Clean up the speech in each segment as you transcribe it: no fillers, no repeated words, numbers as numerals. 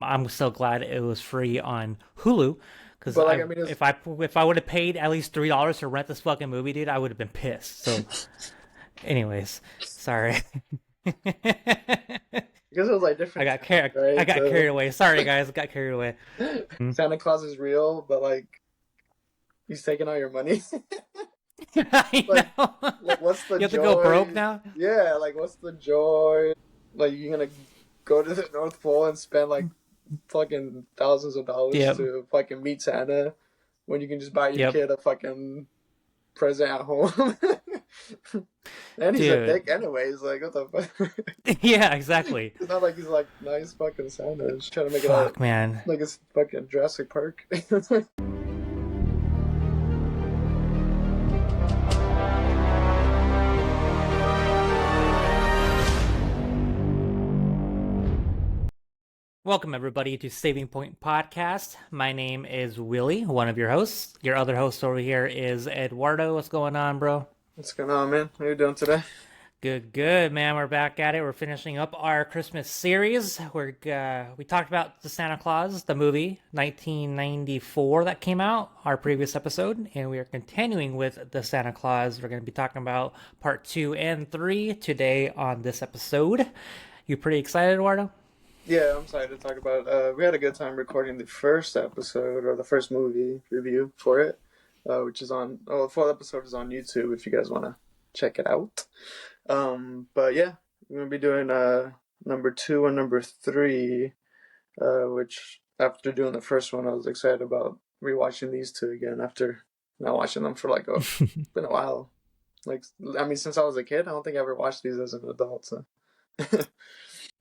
I'm so glad it was free on Hulu because But like, I mean, it's if I would have paid at least $3 to rent this fucking movie, dude, I would have been pissed. So, anyways, sorry. because it was like different times, I right? got carried away. Sorry, guys, I got carried away. Mm. Santa Claus is real, but like he's taking all your money. I Like, know. what's the You have to go broke joy? now. Yeah, like what's the joy? Like you're gonna go to the North Pole and spend like fucking thousands of dollars Yep. to fucking meet Santa when you can just buy your Yep. kid a fucking present at home. And he's a Dude. dick anyways, like what the fuck? Yeah, exactly. It's not like he's like nice fucking Santa. He's trying to make it out Fuck, man. like it's fucking Jurassic Park. Welcome, everybody, to Saving Point Podcast. My name is Willie, one of your hosts. Your other host over here is Eduardo. What's going on, bro? What's going on, man? How you doing today? Good, good, man. We're back at it. We're finishing up our Christmas series. We talked about the Santa Claus, the movie, 1994 that came out, our previous episode, and we are continuing with the Santa Claus. We're going to be talking about part 2 and 3 today on this episode. You pretty excited, Eduardo? Yeah, I'm excited to talk about. We had a good time recording the first episode or the first movie review for it, which is on. Oh, the full episode is on YouTube if you guys want to check it out. But yeah, we're gonna be doing number two and number three, which after doing the first one, I was excited about rewatching these two again after not watching them for like been a while. Like I mean, since I was a kid, I don't think I ever watched these as an adult. So.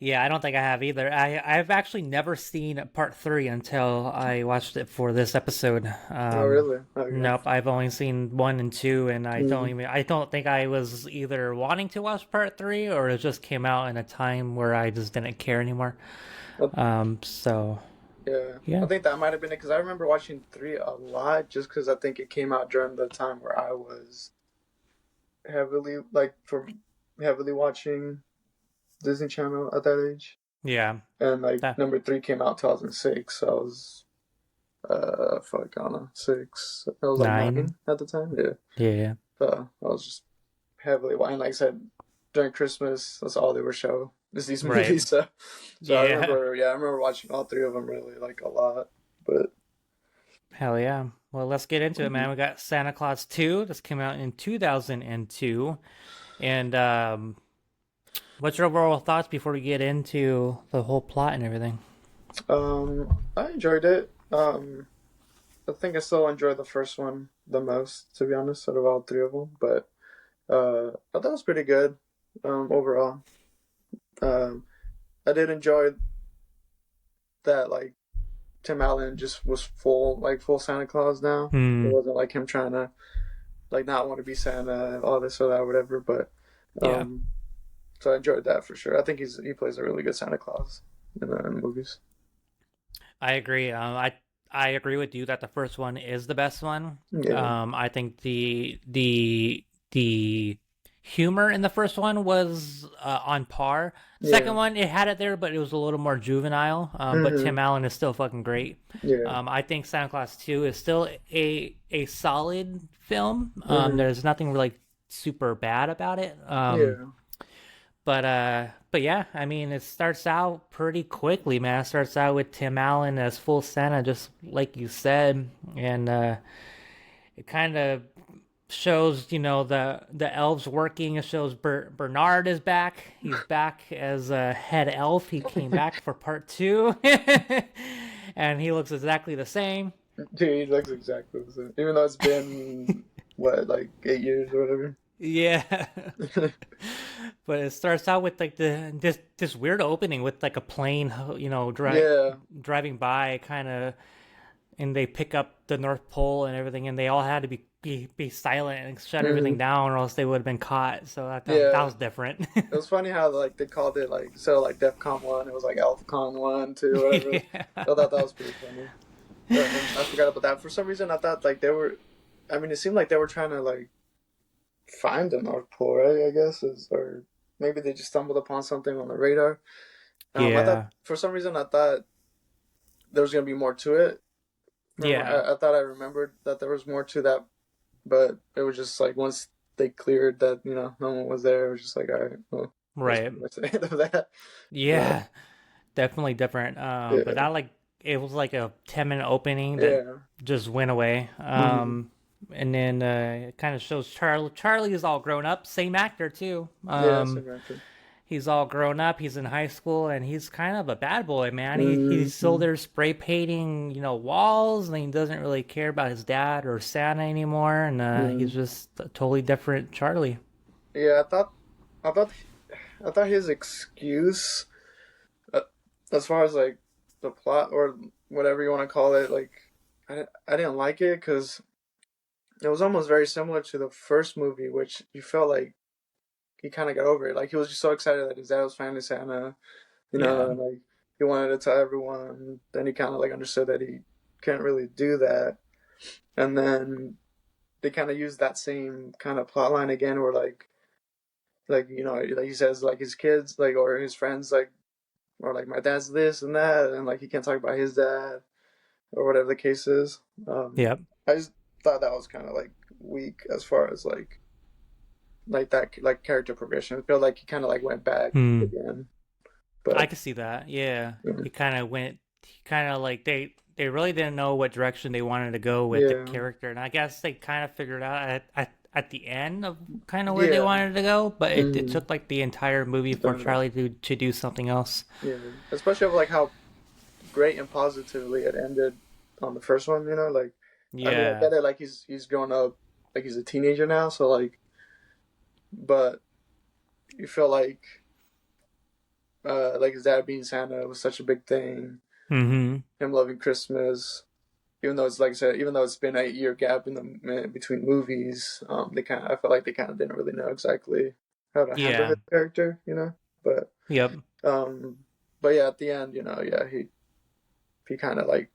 Yeah, I don't think I have either. I've actually never seen part 3 until I watched it for this episode. Oh really? Okay. Nope, I've only seen 1 and 2, and Mm. I don't think I was either wanting to watch part 3 or it just came out in a time where I just didn't care anymore. So Yeah, I yeah, think that might have been it because I remember watching three a lot just because I think it came out during the time where I was heavily heavily watching Disney Channel at that age, yeah, and like that number three came out 2006, so I was fuck I don't know 6, I was like 9, 9 at the time, yeah. yeah, So I was just heavily watching. Like I said, during Christmas, that's all they were show is these right, movies. So yeah, I remember watching all three of them really like a lot, but. hell yeah. Well, let's get into it, Mhm. man. We got Santa Claus 2. This came out in 2002, and what's your overall thoughts before we get into the whole plot and everything? I enjoyed it. I think I still enjoyed the first one the most, to be honest, out of all three of them. But I thought it was pretty good overall. Um, I did enjoy that like Tim Allen just was full Santa Claus now. It Hmm. wasn't like him trying to like not want to be Santa and all this or that, whatever. But Yeah, um, so I enjoyed that for sure. I think he plays a really good Santa Claus in the movies. I agree. I agree with you that the first one is the best one. Yeah, I think the humor in the first one was on par. Second yeah, one, it had it there, but it was a little more juvenile. But hmm Tim Allen is still fucking great. yeah, I think Santa Claus 2 is still a solid film. hmm There's nothing really super bad about it. yeah. But yeah, I mean, it starts out pretty quickly, man. It starts out with Tim Allen as full Santa, just like you said, and it kind of shows, the elves working. It shows Bernard is back. He's back as a head elf. He came back for part 2, and he looks exactly the same. Dude, he looks exactly the same. Even though it's been what, like 8 years or whatever. Yeah. But it starts out with like this weird opening with like a plane, Yeah. driving by, kind of, and they pick up the North Pole and everything, and they all had to be silent and shut everything hmm down, or else they would have been caught. So I thought that Yeah. was different. It was funny how like they called it like so like DEFCON 1, it was like AlphaCon 1, 2, whatever. I thought that was pretty funny. And I forgot about that. For some reason I thought like they were I mean it seemed like they were trying to like find the North Pole, right? I guess or maybe they just stumbled upon something on the radar. I thought Yeah. for some reason I thought there was gonna be more to it. Yeah. I thought I remembered that there was more to that, but it was just like once they cleared that, no one was there. It was just like, all right, well, that's Right. pretty much the end of that. But Yeah. Definitely different. But yeah, that like it was like a 10-minute opening that yeah, just went away. mm-hmm. And then it kind of shows Charlie. Charlie is all grown up, same actor too. Yeah, same actor. He's all grown up. He's in high school, and he's kind of a bad boy, man. He's still Mm-hmm. there spray painting, walls, and he doesn't really care about his dad or Santa anymore. And Mm. he's just a totally different Charlie. Yeah, I thought, I thought his excuse, uh, as far as like the plot or whatever you want to call it, like I didn't like it because it was almost very similar to the first movie, which you felt like he kind of got over it. Like he was just so excited that his dad was finally Santa, Yeah, and like he wanted to tell everyone. Then he kind of like understood that he can't really do that, and then they kind of used that same kind of plot line again, where like like he says like his kids like or his friends like or like my dad's this and that, and like he can't talk about his dad or whatever the case is. Um, yep. I just thought that was kind of like weak as far as like that like character progression. I feel like he kind of like went back Hmm. again, I but could see that. Yeah, yeah, he kind of went. He kind of like they really didn't know what direction they wanted to go with the yeah, character, and I guess they kind of figured out at the end of kind of where they yeah. wanted to go. But it Mm, took like the entire movie for done it. Charlie to do something else. Yeah, especially of like how great and positively it ended on the first one. Like I mean, I Yeah. get it. Like he's grown up, like he's a teenager now. So like, but you feel like his dad being Santa was such a big thing. Mm-hmm. Him loving Christmas, even though it's like I said, even though it's been a year gap in the between movies, I felt like they kind of didn't really know exactly how to handle Yeah. his character. But Yep. um, but yeah, at the end, yeah, he kind of like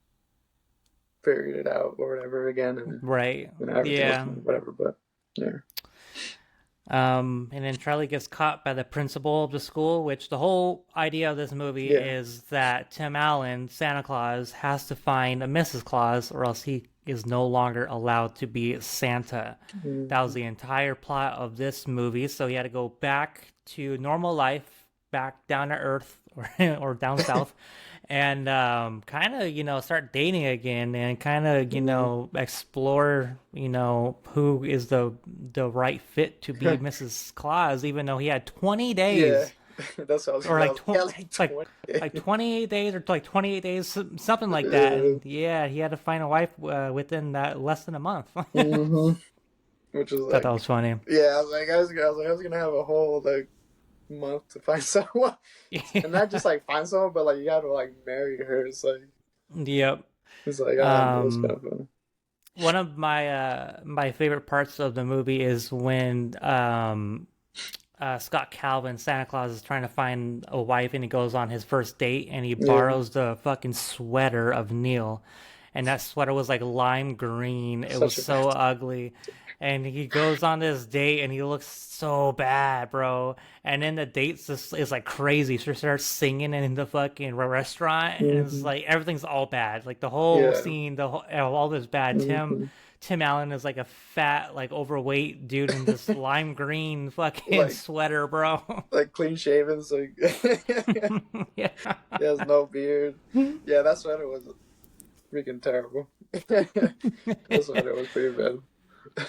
figured it out or whatever again, and Right. everything was Yeah. fine, whatever. But yeah, And then Charlie gets caught by the principal of the school, which the whole idea of this movie yeah, is that Tim Allen, Santa Claus, has to find a Mrs. Claus or else he is no longer allowed to be Santa. That was mm-hmm. the entire plot of this movie. So he had to go back to normal life, back down to earth or down south, and kind of start dating again and kind of explore who is the right fit to be Mrs. Claus, even though he had 20 Yeah. days That's what I was or gonna. I like was like, yeah, like like 20. 28 days or like 28 days something like that, Yeah. and yeah, he had to find a wife within that less than a month. Mm-hmm. Which was Thought that like, was funny. yeah, I was gonna have a whole like month to find someone, and not just like find someone, but like you gotta like marry her. Yep. It's like I don't know, it's kind um of funny. One of my favorite parts of the movie is when Scott Calvin, Santa Claus, is trying to find a wife, and he goes on his first date, and he Yeah, borrows the fucking sweater of Neil, and that sweater was like lime green. It was such a so bad. ugly, and he goes on this date, and he looks so bad, bro. And then the date is like crazy. She starts singing in the fucking restaurant, and it's Mm-hmm. like everything's all bad. Like the whole Yeah. scene, all this bad. Mm-hmm. Tim Allen is like a fat, like overweight dude in this lime green fucking like sweater, bro. like clean shaven, so Yeah. he has no beard. Yeah, that sweater was freaking terrible. That sweater was pretty bad.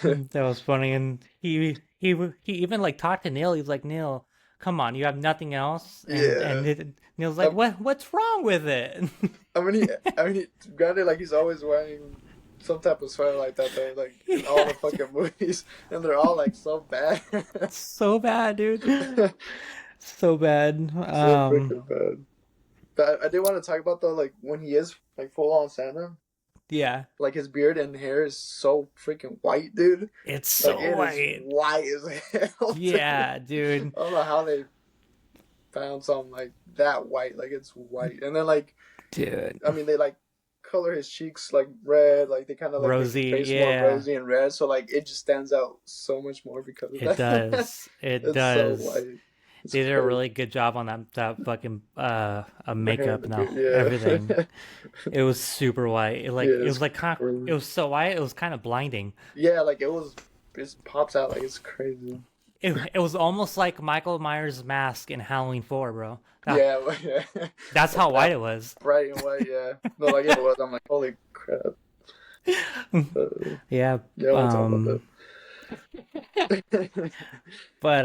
That was funny, and he even like talked to Neil. He's like, Neil, come on, you have nothing else, and Yeah. Neil's like, Um, what's wrong with it? granted, like he's always wearing some type of sweater like that, though, like in all Yeah, the fucking movies, and they're all like so bad, so bad, dude. So bad. so freaking bad. But I did want to talk about though, like when he is like full on Santa, Yeah, like his beard and hair is so freaking white, dude. it's Like so it is white. white as hell, dude. Yeah, dude. I don't know how they found something like that white, like it's white, and then like Dude. I mean they like color his cheeks like red, like they kind of like make his Rosie, face more yeah. rosy and red, so like it just stands out so much more because of It that. does. It It's so does. white. It's They did a crazy. really good job on that fucking The hair makeup and look good. everything. Yeah. It was super white. Yeah, It it's was like it crazy. was so white. It was kind of blinding. Yeah, like it just pops out like it's crazy. It was almost like Michael Myers' mask in Halloween 4, bro. Yeah, like, yeah. That's Like how that white it was. bright and white, yeah. No, like it was. I'm like, holy crap. Yeah. Yeah, I want to talk about Um. that. But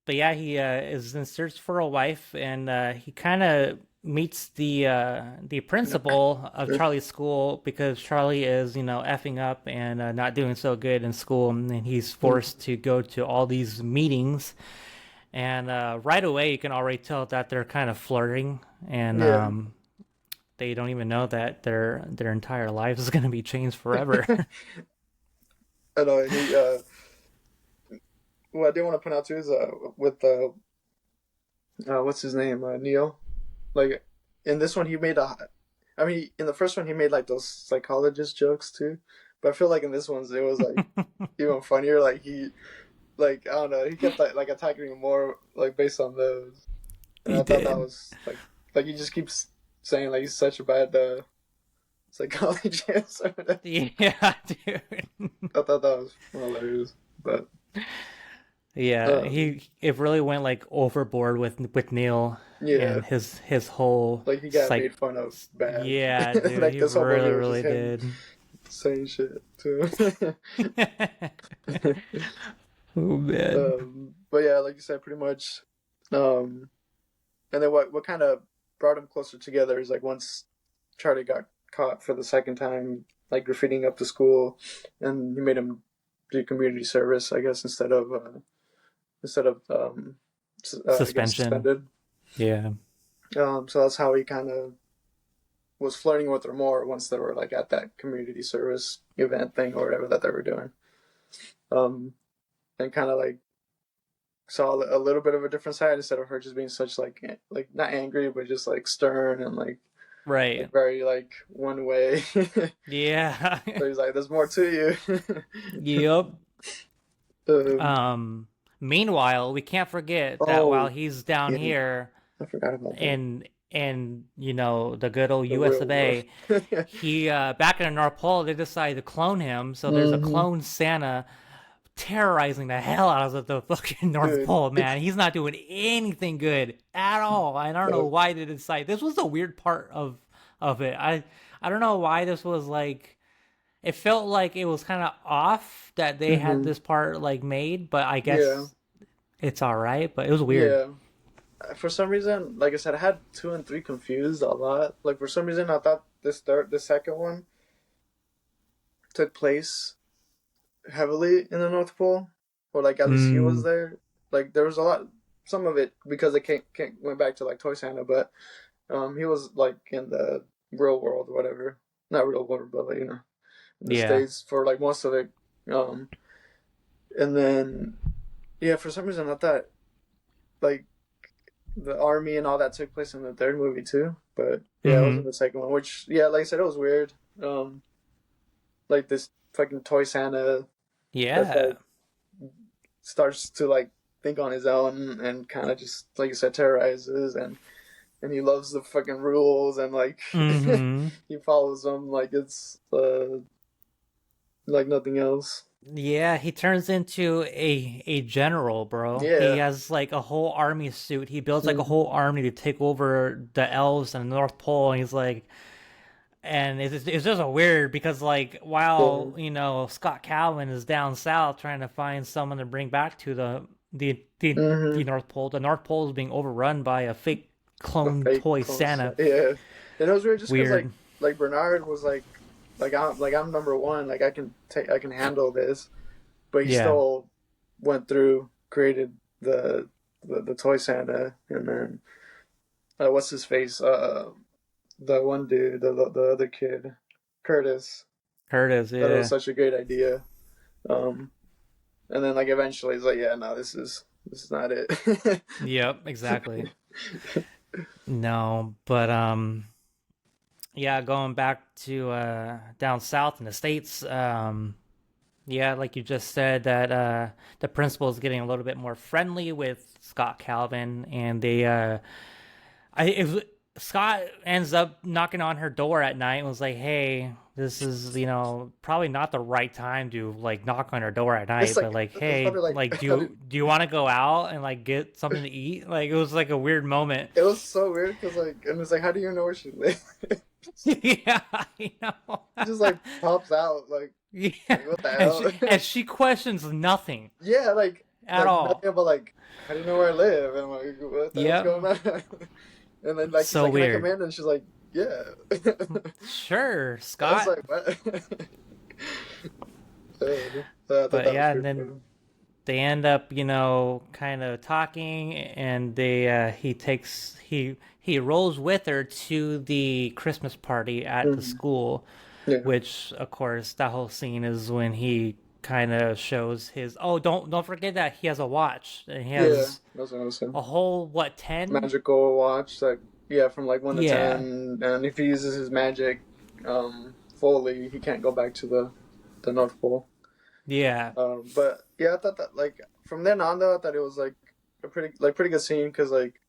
but yeah, he is in search for a wife, and he kind of meets the principal of Charlie's school because Charlie is, effing up and not doing so good in school, and he's forced to go to all these meetings. And right away, you can already tell that they're kind of flirting, and Yeah. they don't even know that their entire lives is going to be changed forever. I know he what I did want to point out too is with what's his name? Neo. Like in this one he made a I mean in the first one he made like those psychologist jokes too. But I feel like in this one it was like even funnier. Like he like I don't know, he kept like attacking him more like based on those. And He I thought that did. was like he just keeps saying like he's such a bad psychologist or whatever. Yeah, dude. I thought that was hilarious. But Yeah, um he it really went like overboard with Neil yeah, and his whole like he got psych. made fun of bad. Yeah, dude, Like he this whole movie really was just really him did. saying shit too. Oh man. But yeah, like you said, pretty much. Um, and then what kind of brought them closer together is like once Charlie got caught for the second time, like graffitiing up the school, and he made him do community service, I guess, instead of getting Suspension. suspended. Yeah. So that's how he kind of was flirting with her more once they were like at that community service event thing or whatever that they were doing. Um, and kind of like saw a little bit of a different side instead of her just being such like not angry but just like stern and like Right. very like one way. So Yeah. he's like, "There's more to you." Yep. um, Um Meanwhile, we can't forget that while oh he's down yeah, here I forgot about that. in the good old The US real of world. A, he back in the North Pole they decided to clone him, so there's a Hmm. clone Santa terrorizing the hell out of the fucking North Dude, Pole, man. He's not doing anything good at all. I don't know no. why they decided this was the weird part of it. I don't know why this was like it felt like it was kind of off that they had Hmm. this part like made, but I Yeah, guess it's all right, but it was weird. yeah. For some reason, like I said, I had two and three confused a lot. Like for some reason, I thought the second one took place heavily in the North Pole, or like at least he was Mm, there. Like there was a lot, some of it because it can't went back to like Toy Santa, but he was like in the real world or whatever, not real world, but like in the yeah. states for like most of it. Um, and then yeah, for some reason I thought like the army and all that took place in the third movie too, but yeah, it was in Mhm. the second one, which yeah, like I said, it was weird. Like this fucking Toy Santa that's Yeah. like starts to like think on his own and kind of just like you said terrorizes and he loves the fucking rules and like Mhm. he follows them like it's like nothing else. Yeah, he turns into a general, bro. He Yeah. has like a whole army suit. He builds like a Mm-hmm. whole army to take over the elves and the North Pole. And he's like, and it's just a weird because like while So, Scott Calvin is down south trying to find someone to bring back to the mm-hmm. North Pole. The North Pole is being overrun by a fake A clone fake toy close. Santa. Yeah. And it was weird just because Weird. like Bernard was like I'm number one, like I can handle this, but he Yeah. still went through, created the toy Santa, and then what's his face? The one dude, the other kid, Curtis. Curtis, Thought it was yeah. such a great idea. Um, and then like eventually he's like, yeah, no, this is not it. Yep, exactly. No, but yeah, going back to down south in the States, Yeah, like you just said, that the principal is getting a little bit more friendly with Scott Calvin, and Scott ends up knocking on her door at night and was like, "Hey, this is probably not the right time to like knock on her door at It's night, but like like, it's hey, probably like like, I didn't, do you want to go out and like get something to eat?" Like, it was like a weird moment. it was so weird because like and it's like how do you know where she lives? Yeah, I know. It just like pops out Yeah, like what the and she hell? and she questions nothing Yeah, at like all. nothing about like how do you know where I live? And I'm like, what the hell's Yep, going on? And then like he's so like, can I come weird. in? And she's like, yeah. Sure, I was Scott. like, what? So I thought But that was yeah, and pretty then funny. they end up, kind of talking, and he rolls with her to the Christmas party at the Hmm. school, Yeah, which of course that whole scene is when he kind of shows his, oh, don't forget that he has a watch, and he yeah, has that's what I was saying. a whole, what, 10? Magical watch, like yeah, from like 1 to 10, Yeah. and if he uses his magic fully, he can't go back to the North Pole. Yeah. But yeah, I thought that like from then on though, I thought it was like a pretty good scene because like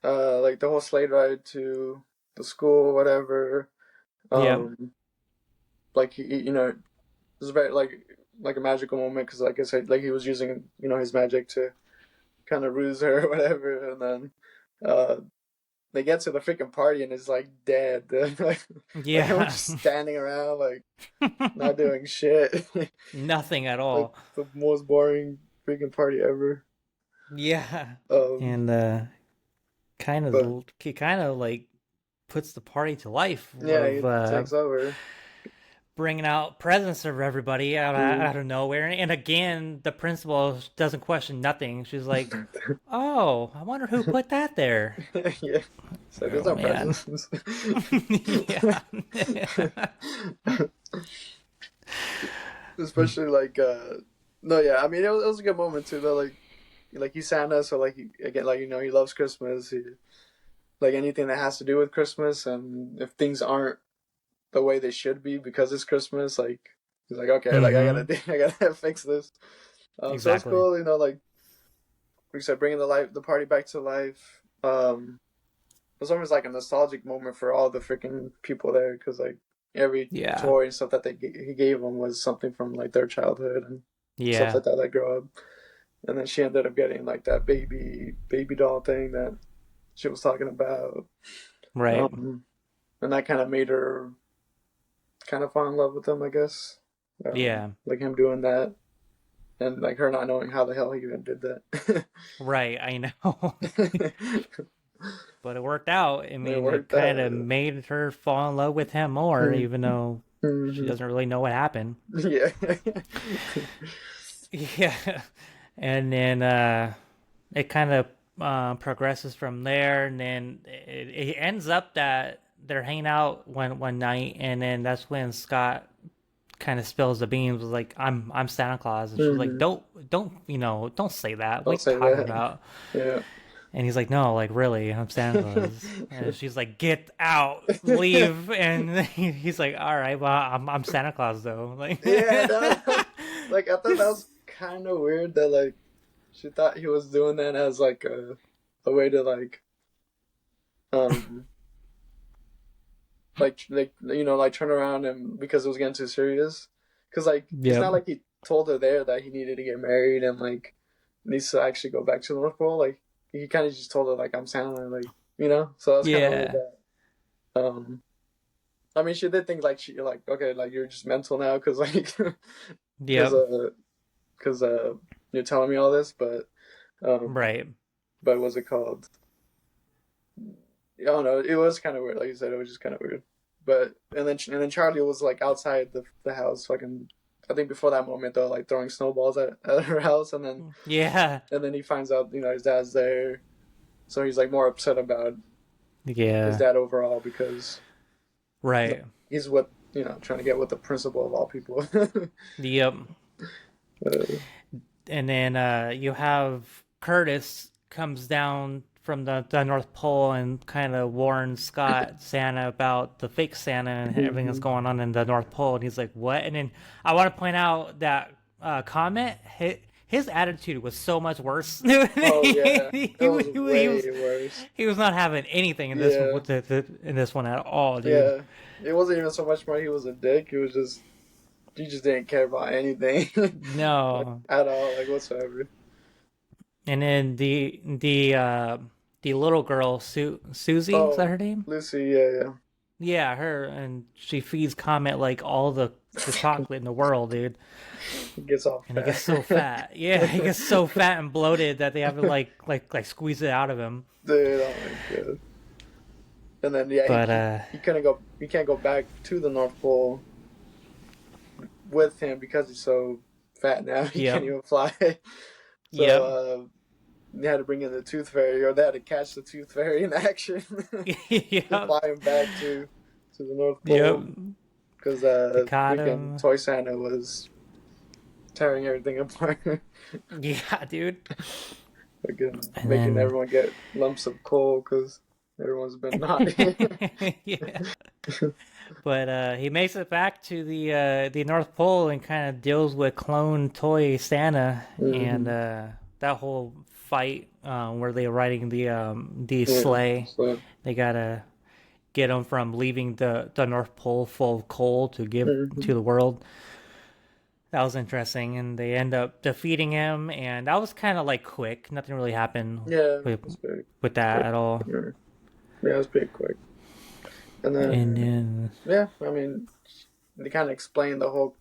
the whole sleigh ride to the school, whatever. Yeah. Um, like it was very like a magical moment because like I said, like he was using his magic to kind of ruse her or whatever, and then uh they get to the freaking party and it's like dead. Like everyone's Yeah. just standing around like not doing shit. Nothing at Like all. the most boring freaking party ever. Yeah. Um, And but he kind of like puts the party to life yeah, of he takes over. bringing out presents for everybody Mm. out of nowhere. And again, the principal doesn't question nothing. She's like, "Oh, I wonder who put that there." Yeah, so there's Oh our man. presents. Yeah. Especially like no, yeah, I mean it was a good moment too though. Like he's Santa, so like again, like he loves Christmas. Like anything that has to do with Christmas, and if things aren't the way they should be because it's Christmas, like he's like, okay, like Mm-hmm. I gotta fix this. So it's Exactly. cool, like we said, bringing the party back to life. It was almost like a nostalgic moment for all the freaking people there because like every Yeah. toy and stuff that he gave them was something from like their childhood and stuff Yeah. like that. That grow up, and then she ended up getting like that baby doll thing that she was talking about, Right. um, and that kind of made her kind of fall in love with him, I guess. Yeah. Like him doing that, and like her not knowing how the hell he even did that. Right. I know. But it worked out. I It mean, it worked kind out. of made her fall in love with him more, Mm-hmm. even though she Mm-hmm. doesn't really know what happened. Yeah. Yeah. And then it kind of progresses from there, and then it ends up that they're hanging out one night, and then that's when Scott kind of spills the beans. Was like, I'm Santa Claus," and she's like, Mm-hmm. don't say that. What I'll are you say talking that. about?" Yeah. And he's like, "No, like really, I'm Santa Claus." And she's like, "Get out, leave." And he's like, "All right, well, I'm Santa Claus though." Like, Yeah, like I thought that was kind of weird that like she thought he was doing that as like a way to um like like turn around and because it was getting too serious because like it's yep, not like he told her there that he needed to get married and like needs to actually go back to the North Pole. Like he kind of just told her like I'm Santa, like so that's kind of weird yeah, that I mean she did think like she like okay like you're just mental now because like because yep, because you're telling me all this, um, right, but what's it called? I don't know. It was kind of weird, like you said. It was just kind of weird. But and then Charlie was like outside the house, fucking. I think before that moment though, like throwing snowballs at her house, and then yeah, and then he finds out his dad's there, so he's like more upset about his yeah, dad overall because right, he's what trying to get with the principal of all people. yep. uh, And then you have Curtis comes down from the North Pole and kind of warns Scott Santa about the fake Santa and everything that's Hmm. going on in the North Pole. And he's like, "What?" And then I want to point out that Comet, his attitude was so much worse. Oh yeah, it was He way was worse. he was not having anything in this Yeah, in this one at all, dude. yeah. It wasn't even so much more he was a dick. It was just he just didn't care about anything, like No. at all, like whatsoever. And then the little girl, Susie, is that Oh, her name? Lucy, yeah, yeah. Yeah, her, and she feeds Comet like all the chocolate in the world, dude. He gets all And he gets fat. so fat. Yeah, he gets so fat and bloated that they have to like squeeze it out of him. Dude, oh my god. And then yeah, But he couldn't go. He can't go back to the North Pole with him because he's so fat now. He can't yep, even fly. So yep, they had to bring in the Tooth Fairy, or they had to catch the Tooth Fairy in action to yep, fly him back to the North yep. Pole because They caught freaking him. Toy Santa was tearing everything apart, Yeah, dude. again, And making then everyone get lumps of coal because everyone's been naughty. yeah. But he makes it back to the North Pole and kind of deals with clone toy Santa and Hmm. that whole fight where they're riding the Yeah. sleigh. So. They gotta get him from leaving the North Pole full of coal to give Hmm. to the world. That was interesting, and they end up defeating him, and that was kind of like quick. Nothing really happened Yeah, with it's pretty with that quick. at all. Yeah, yeah, it's pretty quick. And And then, then yeah, I mean, they kind of explain the whole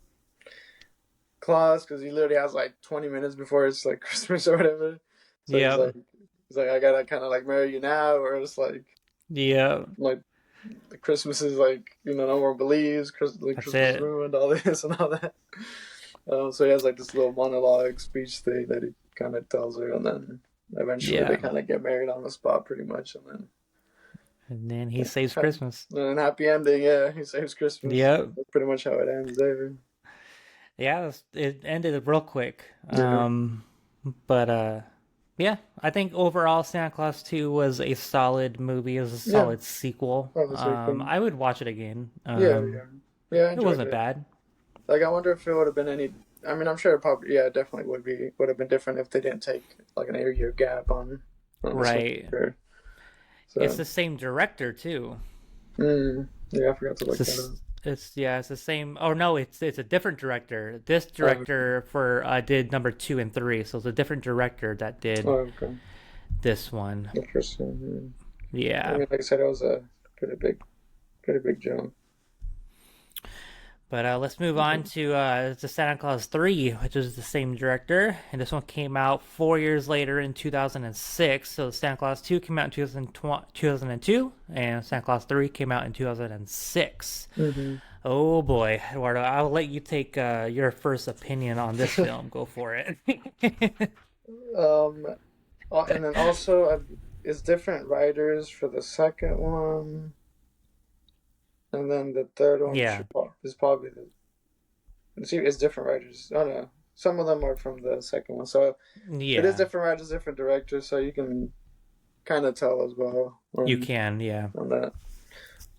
clause because he literally has like 20 minutes before it's like Christmas or whatever. So yep, he's like, I gotta kind of like marry you now, or it's yep, like the Christmas is like, no one believes like that's Christmas is it. ruined, all this and all that. So he has like this little monologue speech thing that he kind of tells her, and then eventually they Yeah. kind of get married on the spot, pretty much, and then. And then he saves Ha- Christmas. And happy ending, yeah. He saves Christmas. Yep. That's pretty much how it ends there. Yeah, it ended real quick. Yeah, But yeah, I think overall Santa Claus 2 was a solid movie. It was a yeah. solid sequel. Obviously, cool. I would watch it again. Yeah, yeah, yeah. I It enjoyed wasn't it. bad. Like, I wonder if it would have been any. I mean, I'm sure it probably, yeah, it definitely would have been different if they didn't take like an 8 year gap on this one. Right. Sure. It's So, the same director too. yeah, I forgot to It's look that just, up. it's the same. Oh no, it's a different director. This Oh, director for did number 2 and 3, so it's a different director that did okay. this one. Interesting. Yeah. I Yeah. mean, like I said, it was a pretty big jump. But let's move on to Santa Claus 3, which is the same director. And this one came out 4 years later in 2006. So Santa Claus 2 came out in 2002, and Santa Claus 3 came out in 2006. Mm-hmm. Oh boy, Eduardo, I'll let you take your first opinion on this film. Go for it. Um, and then also, it's different writers for the second one, and then the third one Yeah. is probably the. See, it's different writers. Oh no, some of them are from the second one, so it is Yeah. different writers, different directors, so you can kind of tell as well You can, yeah. on that.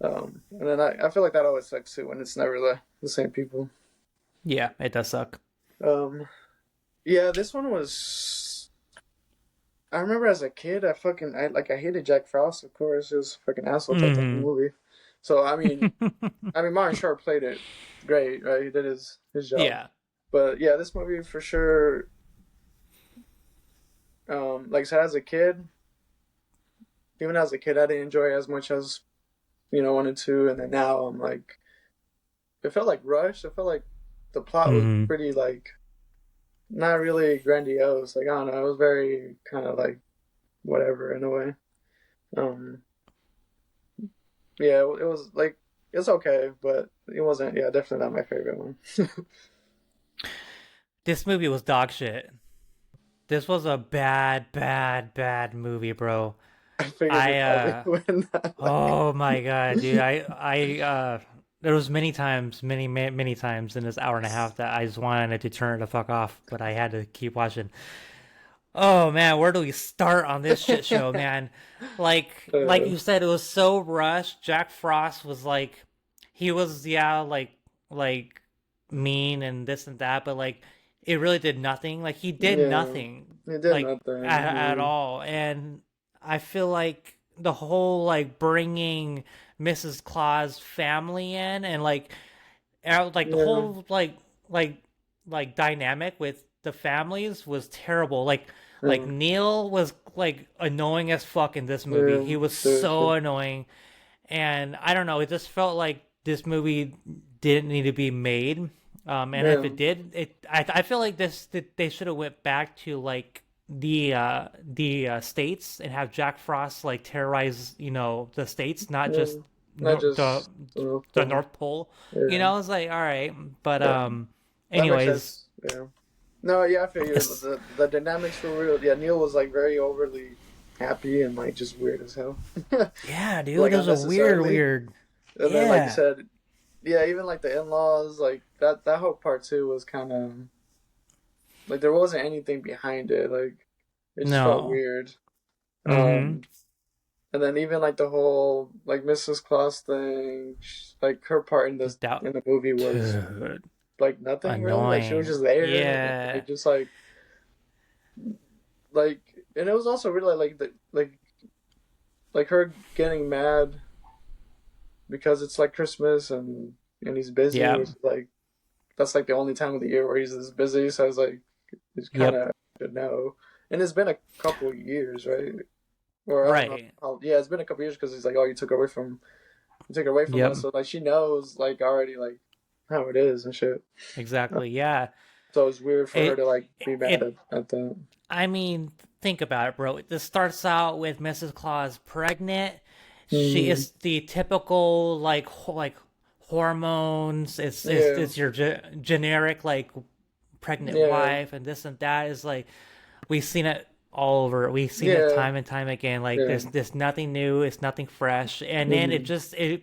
And then I feel like that always sucks too when it's never the same people. Yeah, it does suck. Um, yeah, this one was. I remember as a kid, I hated Jack Frost. Of course, it was a fucking asshole type of Hmm. movie. So I mean, Martin Short played it great, right? He did his job. Yeah. But yeah, this movie for sure. Like I said, as a kid, even as a kid, I didn't enjoy it as much as wanted to, and then now I'm like, it felt like rushed. I felt like the plot was Hmm. pretty like not really grandiose. Like I don't know, it was very kind of like whatever in a way. Um, yeah, it was like it's okay, but it wasn't. Yeah, definitely not my favorite one. This movie was dog shit. This was a bad, bad, bad movie, bro. I figured you I probably wouldn't. oh my god, dude. There was many times, many times in this hour and a half that I just wanted to turn it the fuck off, but I had to keep watching. Oh man, where do we start on this shit show, man? Like Uh, you said, it was so rushed. Jack Frost was like, he was, yeah, like mean and this and that, but like it really did nothing. Like he did yeah, nothing he did like nothing. at all. And I feel like the whole like bringing Mrs. Claus family in and like the Yeah, whole like like dynamic with the families was terrible. Like yeah, Neil was like annoying as fuck in this movie. yeah, He was so seriously. annoying, and I don't know. It just felt like this movie didn't need to be made. And if Yeah, it did, I feel like they should have went back to like the states and have Jack Frost like terrorize the states, not yeah. just Not the just the North the Pole. North Pole. Yeah, It's like all right, but yeah, that makes anyways, sense. Yeah. No, yeah, I feel you. it's, The dynamics were real. Yeah, Neil was like very overly happy and like just weird as hell, yeah, dude, like it was a weird, unnecessarily. weird, And then, like you yeah, said, yeah, even like the in-laws, like that whole part too was kind of like there wasn't anything behind it. Like it just felt no, weird. mm-hmm, Um, and then even like the whole like Mrs. Claus thing, like her part that, in the movie was dude, like nothing really. Like she was annoying, just there, and yeah, like just like, and it was also really like like her getting mad because it's like Christmas and he's busy, yeah, which is like that's like the only time of the year where he's this busy. So I was like, it's kind yep, of to know. And it's been a couple years, right? Or I don't know. right, How, yeah, it's been a couple years because he's like, oh, you took it away from yep, us. So like she knows like already like how it is and shit. exactly, yeah. So it's weird for her It to like be mad it at that. I mean, think about it, bro. This starts out with Mrs. Claus pregnant. She Mm, is the typical like hormones. yeah, It's your generic like pregnant yeah, wife and this and that is like we've seen it all over. We've seen it yeah, time and time again. Like yeah. there's nothing new. It's nothing fresh. And then Mm-hmm. it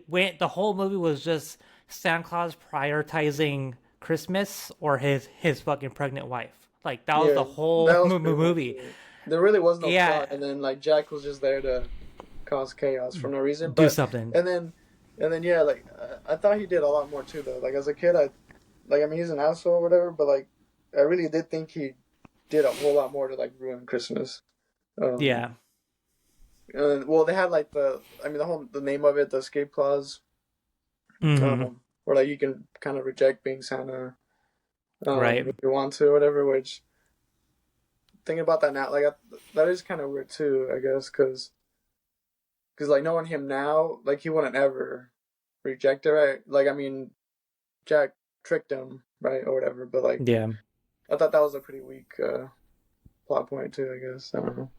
went. The whole movie was just Santa Claus prioritizing Christmas or his fucking pregnant wife. Like that was Yeah, the whole that was pretty much movie. it. There really was no plot, Yeah, and then like Jack was just there to cause chaos for no reason. do But something. and then and then yeah, like I thought he did a lot more too, though. Like as a kid, I mean he's an asshole or whatever, but like I really did think he did a whole lot more to like ruin Christmas. Um, Yeah. and well, they had like I mean the name of it, the escape clause, Mm-hmm. where like you can kind of reject being Santa, Right. if you want to, or whatever. Which thinking about that now, like that is kind of weird too, I guess, because like knowing him now, like he wouldn't ever reject it, right? Like I mean, Jack tricked him, right, or whatever. But like Yeah. I thought that was a pretty weak plot point too. I guess I don't know.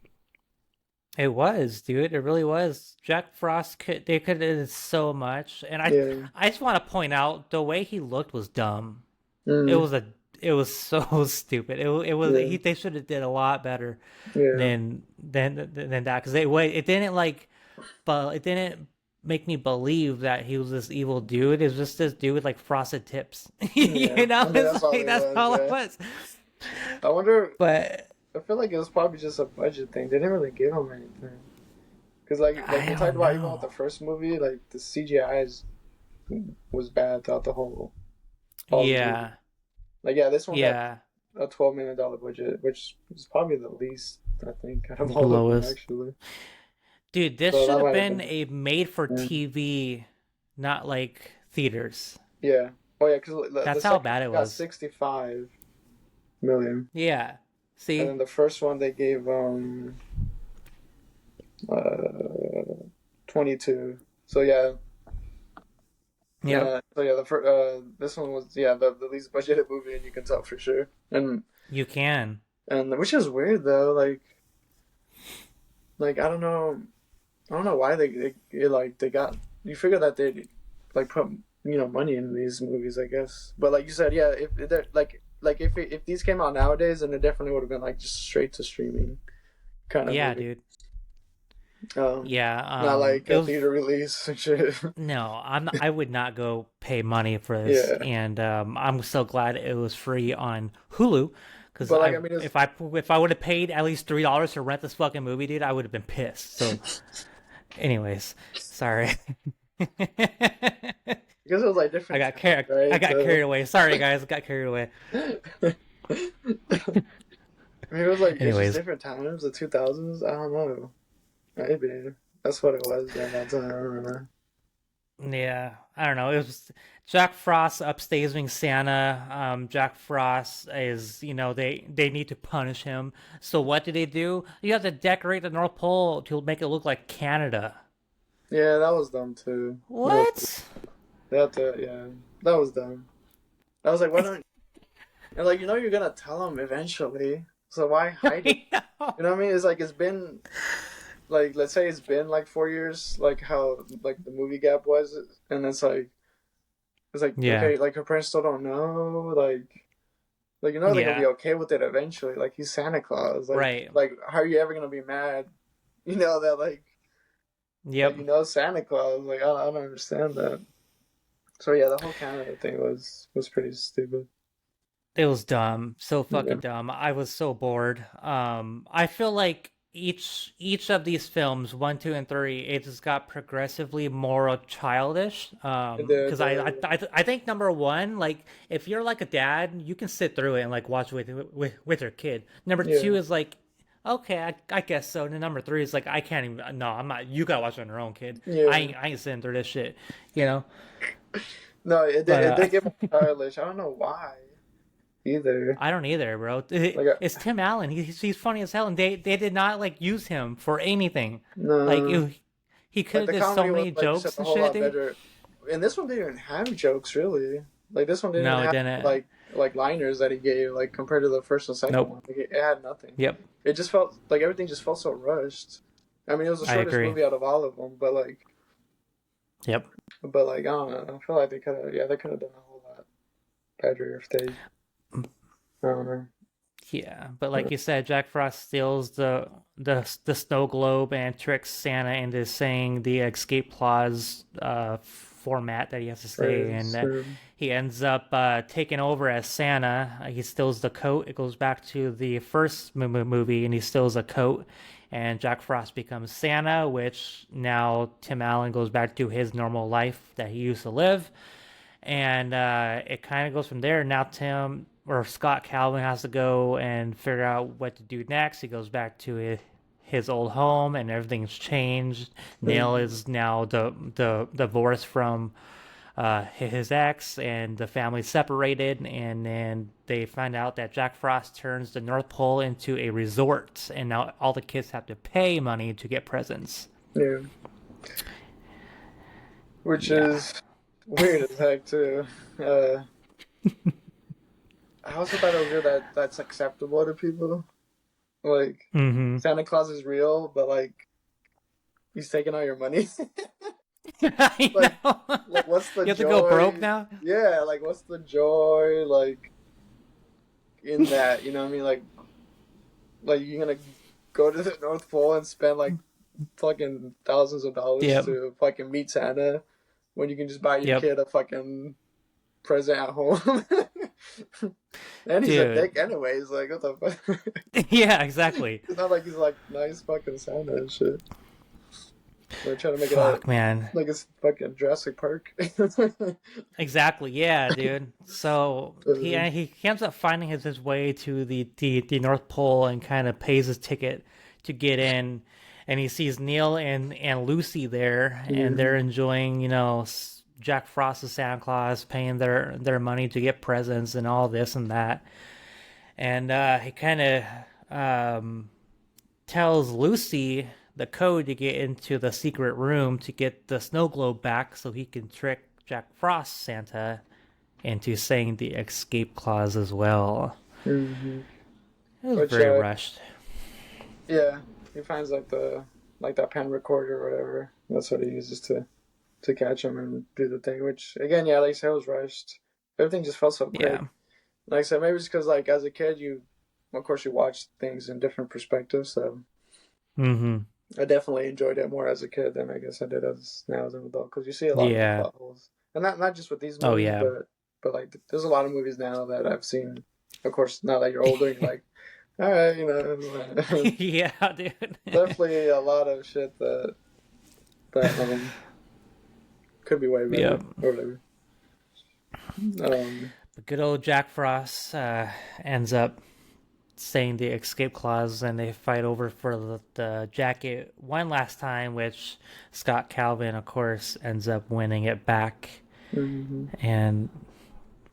It was, dude. It really was. Jack Frost could have did so much, and Yeah. I just want to point out the way he looked was dumb. It Mm, was a it was so stupid. It was yeah. they should have did a lot better Yeah. than that because it didn't like but it didn't make me believe that he was this evil dude. It was just this dude with like frosted tips. Yeah. I mean It's that's all like he that's was. all it Yeah. was. I wonder. But I feel like it was probably just a budget thing. They didn't really give him anything. Because like I we talked don't about even with know. the first movie, like the CGI was bad throughout the whole all these movies. Yeah. Like yeah, this one got Yeah. a $12 million budget, which is probably the least I think out of all of them Lowest. actually. Dude, this So should that have might have been been a made for yeah, TV, not like theaters. yeah. Oh yeah, because the That's how second bad it one got was. 65 million, Yeah. and See? then the first one they gave 22. So yeah, Yep. so yeah, the first this one was yeah the least budgeted movie, and you can tell for sure. You can. And which is weird though, like I don't know why like they got you figure that they like put money into these movies, I guess. But like you said, yeah, if they're like if these came out nowadays, then it definitely would have been like just straight to streaming kind of Yeah, movie. dude. Um, Yeah. Not like It a was theater release and shit. no, I would not go pay money for this, Yeah, and I'm so glad it was free on Hulu Because But like, I mean, it's if I would have paid at least $3 to rent this fucking movie, dude, I would have been pissed. So, anyways, sorry. because it was like different times, I right? got carried away. Sorry, guys, I got carried away. I mean, it was like it's just Anyways, different times, the 2000s. I don't know. Maybe that's what it was during that time. I don't remember. yeah, I don't know. It was Jack Frost upstaging Santa. Jack Frost is, they need to punish him. So what do they do? You have to decorate the North Pole to make it look like Canada. Yeah, that was dumb too. What? Yeah, that was dumb. I was like, why don't and like you're gonna tell him eventually, so why hide it? I know. You know what I mean? It's like it's been like let's say it's been like 4 years, like how like the movie gap was, and it's like Yeah, okay, like her parents still don't know, like they're gonna be yeah, okay with it eventually. Like he's Santa Claus, right. like how are you ever gonna be mad? That Yep. Santa Claus. Like I don't understand that. So yeah, the whole Canada thing was pretty stupid. It was dumb, so Yeah, fucking dumb. I was so bored. I feel like each of these films, one, two, and three, it just got progressively more childish. it did. Because I think number one, like if you're like a dad, you can sit through it and like watch with your kid. Number two Yeah, is like, okay, I guess so. And then number three is like, I can't even. No, I'm not. You gotta watch it on your own, kid. yeah. I ain't sitting through this shit. You know. No, it did. But It did get more childish. I don't know why either. I don't either, bro. Like, It's Tim Allen. He's funny as hell, and they did not like use him for anything. Like no, he could like have the did so comedy was many like you said jokes a and whole shit, lot dude. better. And this one didn't even have jokes really. Like this one didn't even No, it have didn't. like liners that he gave like compared to the first and second Nope. one. Like, it had nothing. Yep. It just felt like everything just felt so rushed. I mean, it was the I shortest agree. movie out of all of them, Yep. but like I don't know. I feel like they could have done a whole lot better if they. I don't know. Yeah, but like you said, Jack Frost steals the snow globe and tricks Santa into saying the escape clause format that he has to say, and Phrase. he ends up taking over as Santa. He steals the coat. It goes back to the first movie, and he steals a coat, and Jack Frost becomes Santa, which now Tim Allen goes back to his normal life that he used to live, and it kind of goes from there. Now Tim or Scott Calvin has to go and figure out what to do next. He goes back to his old home, and everything's changed. Neil Mm-hmm. is now the divorced from his ex, and the family's separated. And then they find out that Jack Frost turns the North Pole into a resort, and now all the kids have to pay money to get presents. Yeah, which Yeah. is weird as heck too. Uh, I also thought it was weird that that's acceptable to people. Like Mm-hmm. Santa Claus is real, but like he's taking all your money. I like, know. like what's the You have to go broke joy? now. Yeah, like what's the joy like in that? You know what I mean? Like you're gonna go to the North Pole and spend like fucking thousands of dollars Yep. to fucking meet Santa when you can just buy your Yep. kid a fucking present at home. And he's a Dude. dick anyways. Like what the fuck? Yeah, exactly. It's not like he's like nice fucking Santa and shit. They're trying to make it out Fuck, man. like it's fucking Jurassic Park. Exactly. Yeah, dude. So he ends up finding his way to the North Pole and kind of pays his ticket to get in, and he sees Neil and Lucy there, and they're Mhm. enjoying, Jack Frost as Santa Claus, paying their money to get presents and all this and that, and he kind of um, tells Lucy the code to get into the secret room to get the snow globe back so he can trick Jack Frost Santa into saying the escape clause as well. Mhm. It was Which very rushed. yeah, he finds like that pen recorder or whatever. That's what he uses to catch him and do the thing. Which again, yeah, like I said, it was rushed. Everything just felt so quick. Yeah. Like I said, maybe it's because like as a kid, of course you watch things in different perspectives. So Mm-hmm. I definitely enjoyed it more as a kid than I guess I did as now as an adult because you see a lot of the Yeah. plot holes, and not just with these Oh movies, yeah. but like there's a lot of movies now that I've seen of course, now that you're older, you're like, all right, you know, Yeah, dude. definitely a lot of shit that could be way Yeah. better or whatever. Um, The good old Jack Frost ends up saying the escape clause, and they fight over for the jacket one last time, which Scott Calvin, of course, ends up winning it back. mhm. And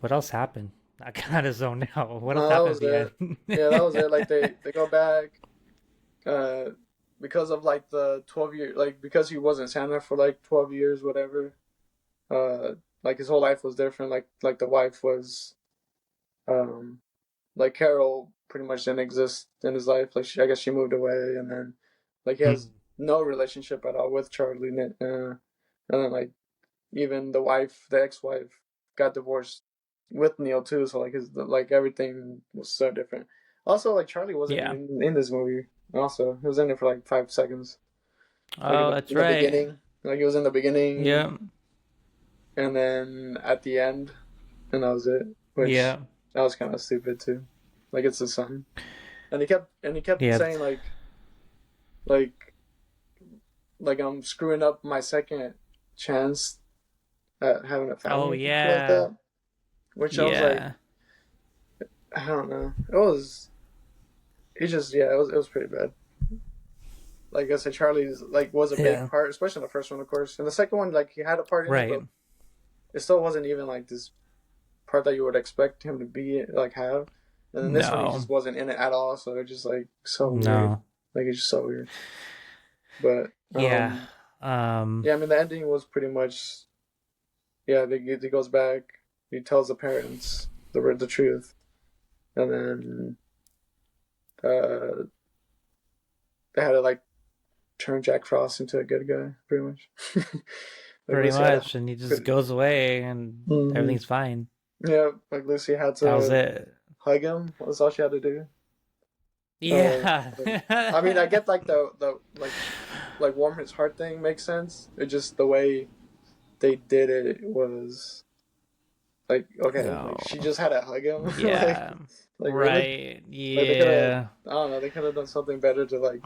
what else happened? I got his own now. What else No, that happened at was the it. Yeah, that was it. Like they go back, uh, because of like the 12 year, like because he wasn't Santa for like 12 years, whatever. Uh, like his whole life was different. Like the wife was, um, like Carol pretty much didn't exist in his life. Like I guess she moved away, and then like he has end? no relationship at all with Charlie. And then like even the wife, the ex-wife, got divorced with Neil too. So like his like everything was so different. Also, like Charlie wasn't Yeah. even in this movie. Also, he was in it for like 5 seconds, like Oh, that's in the right. beginning. Like he was in the beginning, Yeah. and then at the end, and that was it. Which Yeah. that was kind of stupid too. Like it's his son, and he kept Yeah. saying like like I'm screwing up my second chance at having a Oh, family, something like yeah. that. Which I was like, Yeah. I don't know. It just yeah, it was pretty bad. Like I said, Charlie's like was a big Yeah. part, especially in the first one, of course. In the second one, like he had a part in it, Right. but it still wasn't even like this part that you would expect him to be like have. And then this one, he No. just wasn't in it at all, so it's just like so weird. No. Like it's just so weird. But Yeah. Um. yeah, I mean the ending was pretty much yeah. He goes back, he tells the parents the truth, and then uh they had to like turn Jack Frost into a good guy, pretty much. Like Pretty Lucy had much, and he just goes away, and hmm everything's fine. yeah, like Lucy had That was to it. hug him. That's all she had to do. Yeah. Like, I mean, I get like the like warm his heart thing makes sense. It just the way they did it was like okay, No. like she just had to hug him. Yeah. Like really, Right. like they could have. Yeah. I don't know. They could have done something better to like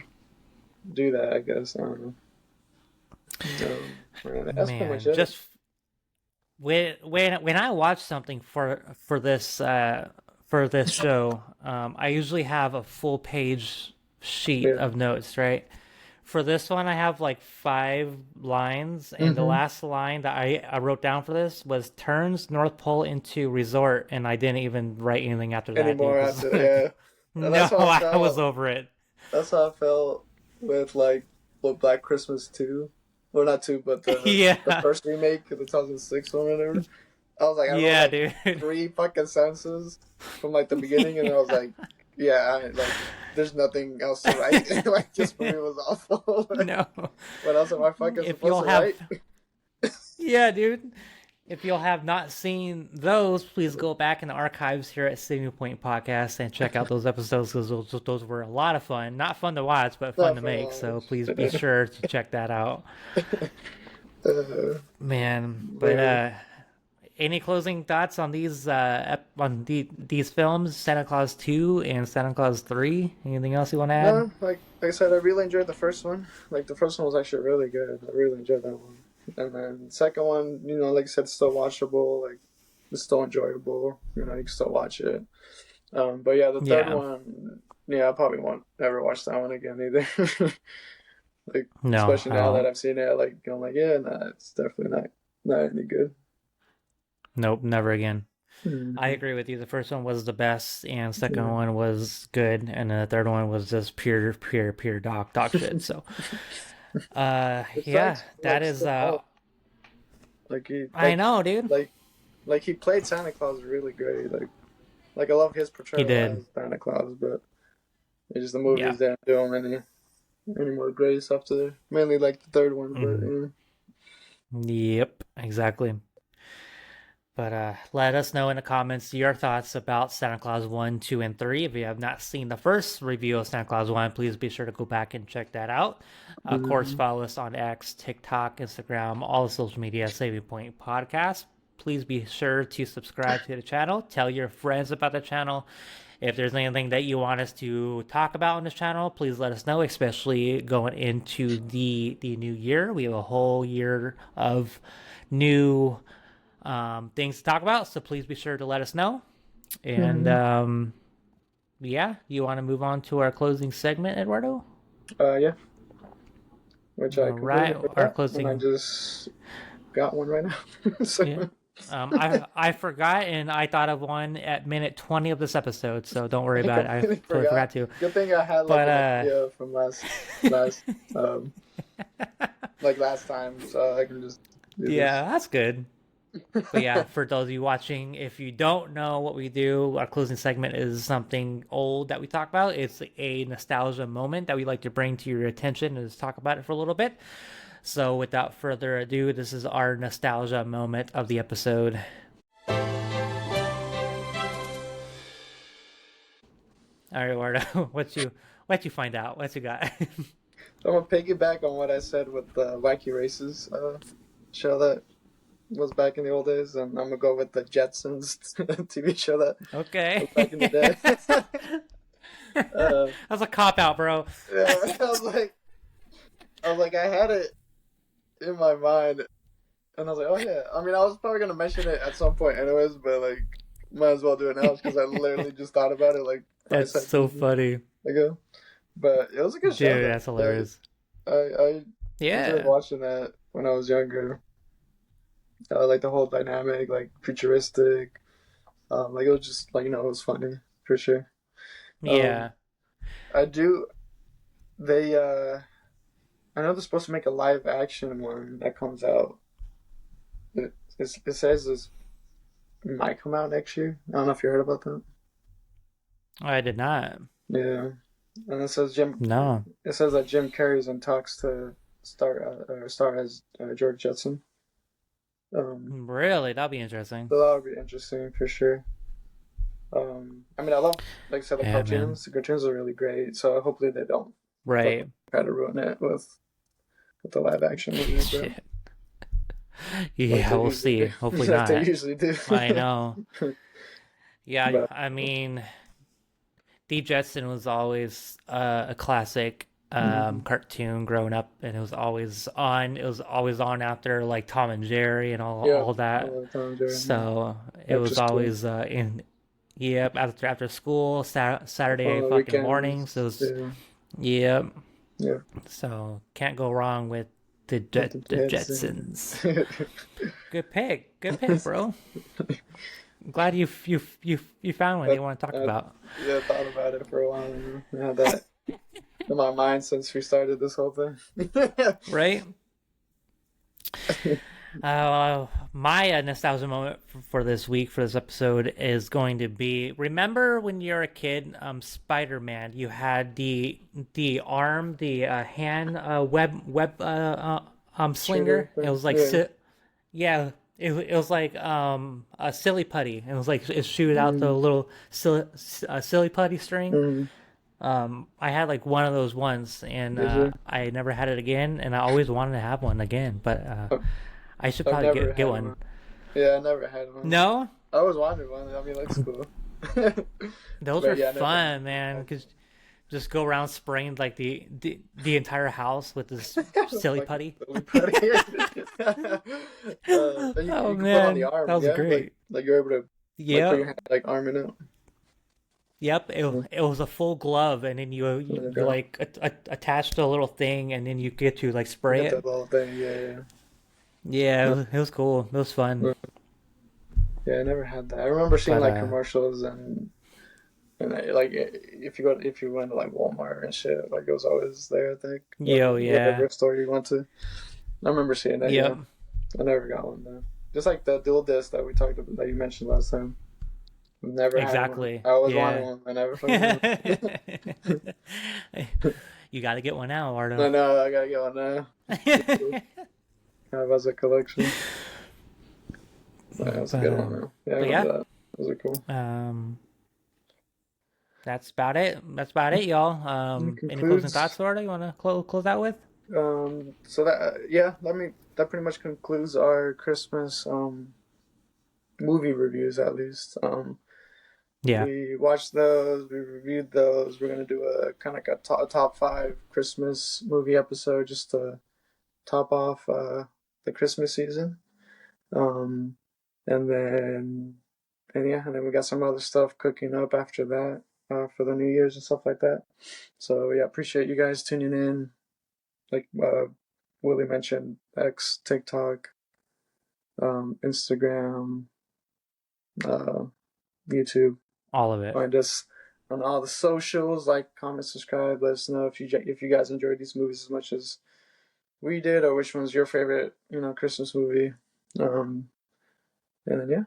do that. I guess I don't know. That's pretty much Man, it. just when I watch something for this show, I usually have a full page sheet Yeah. of notes, right? For this one, I have like 5 lines, and the Mm-hmm. last line that I wrote down for this was turns North Pole into resort, and I didn't even write anything after that, dude. Anymore Because after yeah. And no, that's how I I was felt. over it. That's how I felt with like with Black Christmas 2. Well, not 2, but the Yeah, first remake, the 2006 one, or whatever. I was like, I wrote yeah, like dude. 3 fucking sentences from like the beginning, and I was like, yeah, like there's nothing else to write. Like this movie was awful. Like, No, what else am I fucking if supposed you'll to have, write? yeah, dude. If you'll have not seen those, please go back in the archives here at Saving Point Podcast and check out those episodes because those were a lot of fun. Not fun to watch, but fun Not to for make. So long. please be sure to check that out, man. But Yeah. any closing thoughts on these films, Santa Claus 2 and Santa Claus 3? Anything else you want to add? No, like I said, I really enjoyed the first one. Like the first one was actually really good. I really enjoyed that one. And then the second one, like I said, still watchable. Like it's still enjoyable. You can still watch it. But yeah, the third Yeah. one, yeah, I probably won't ever watch that one again either. Like No, especially I now that won't. I've seen it, like I'm like, yeah, nah, it's definitely not any good. Nope, never again. I Mm-hmm. agree with you. The first one was the best, and second Yeah. one was good, and the third one was just pure dog shit. So, It yeah, sucks. that Like is. still out. Like he I know, dude. like like he played Santa Claus really great. Like I love his He portrayal did. as Santa Claus, but it's just the Yeah. movies didn't do him any more great stuff to there. Mainly like the third one, but Hmm. Yep. Exactly. But let us know in the comments your thoughts about Santa Claus 1, 2, and 3. If you have not seen the first review of Santa Claus 1, please be sure to go back and check that out. Of course, mm-hmm. follow us on X, TikTok, Instagram, all the social media, Saving Point Podcast. please be sure to subscribe to the channel. Tell your friends about the channel. If there's anything that you want us to talk about on this channel, please let us know, especially going into the new year. We have a whole year of new things to talk about, so please be sure to let us know. And Mm-hmm. yeah, you want to move on to our closing segment, Eduardo? Yeah, which I All completely right, our forgot, and I closing. just got one right now. So Yeah. I forgot and I thought of one at minute 20 of this episode, so don't worry I about it. I completely totally forgot. forgot to. Good thing I had like But an idea from last um like last time, so I can just do this. yeah, that's good. But yeah, for those of you watching, if you don't know what we do, our closing segment is something old that we talk about. It's a nostalgia moment that we like to bring to your attention and just talk about it for a little bit. So without further ado, this is our nostalgia moment of the episode. All right, Eduardo, what you find out? What you got? So I'm gonna piggyback on what I said with the Wacky Races show that was back in the old days, and I'm gonna go with the Jetsons TV show that Okay. was back in the day. uh, That's a cop out, bro. yeah, I had it in my mind, and I was like, oh yeah. I mean, I was probably gonna mention it at some point, anyways, but like, might as well do it now because I literally just thought about it like five That's so seconds funny. ago. But it was a good show Dude, though. that's hilarious. I enjoyed Yeah. watching that when I was younger. Like the whole dynamic, like futuristic. Like it was just like it was funny for sure. Um, Yeah. I do. They I know they're supposed to make a live action one that comes out. It says it might come out next year. I don't know if you heard about that. I did not. Yeah, and it says Jim. No. It says that Jim Carrey's in talks to star as George Jetson. Really? That'll be interesting. So that would be interesting for sure. I mean, I love, like I said, the Yeah, man. cartoons. The cartoons are really great. So hopefully they don't Right. try to ruin it with the live action movie, but Shit. like Yeah, they we'll usually do, see. Hopefully like they not. usually do. I know. Yeah, But I mean, D. Jetson was always a classic mm, cartoon growing up, and it was always on. It was always on after like Tom and Jerry and yeah, all I that. love Tom and Jerry. So it After was school, always in. Yep, after school, Saturday on the fucking mornings. It weekends, was yeah, yep. yeah, So can't go wrong with with the The Jetsons. Jetsons. Good pick, bro. I'm glad you found one I, you want to talk I, about. yeah, thought about it for a while. I had that in my mind since we started this whole thing. Right? My nostalgia moment for this week, for this episode, is going to be, remember when you're a kid, Spider-Man, you had the arm, the hand Shooter slinger. It thing, was like yeah. yeah, it was like a silly putty. It was like it shoot out the Mm, little silly putty string. mm, I had like one of those once, and did you? I never had it again, and I always wanted to have one again, but I should I've probably never get had one. one. Yeah, I never had one. No, I always wanted one. I mean, that's cool. those But are yeah, I never fun, man. had Cause just go around spraying like the entire house with this silly like putty. silly putty. And Oh you can put on the man, that arm, was yeah? great. Like you're able to like put Yep, your hand like arm it out. yep. It was a full glove, and then you Okay. like attached a little thing, and then you get to like You spray got it. that little thing, yeah, Yeah, yeah. it was cool. It was fun. Yeah, I never had that. I remember seeing But like commercials and like if you went to like Walmart and shit, like it was always there. I think or yeah, whatever store you went to. I remember seeing that. Yeah, yep, I never got one though. Just like the dual disc that we talked about that you mentioned last time. Never had one. exactly. I always wanted Yeah. one. I never fucking got You got to get one now, one. Ardo. I know. I gotta get one now. Have as a collection. That was a but good one though. Yeah, I but yeah, remember that. Those are cool. um, that's about it. That's about it, y'all. That Any closing concludes. thoughts, Ardo? You want to close out with? So that yeah, that pretty much concludes our Christmas movie reviews at least. Yeah, We watched those, we reviewed those. We're gonna do a kind of like a top five Christmas movie episode just to top off the Christmas season. Um, and then and then we got some other stuff cooking up after that for the New Year's and stuff like that. So yeah, appreciate you guys tuning in. Like Willie mentioned, X, TikTok, Instagram, uh, YouTube. all of it. Find us on all the socials. Like, comment, subscribe. Let us know if you guys enjoyed these movies as much as we did, or which one's your favorite, Christmas movie. Um, and then yeah,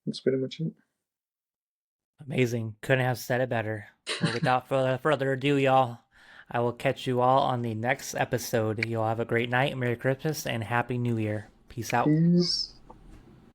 that's pretty much it. Amazing. Couldn't have said it better. Well, without further ado, y'all, I will catch you all on the next episode. You all have a great night, Merry Christmas, and Happy New Year. Peace out. Peace.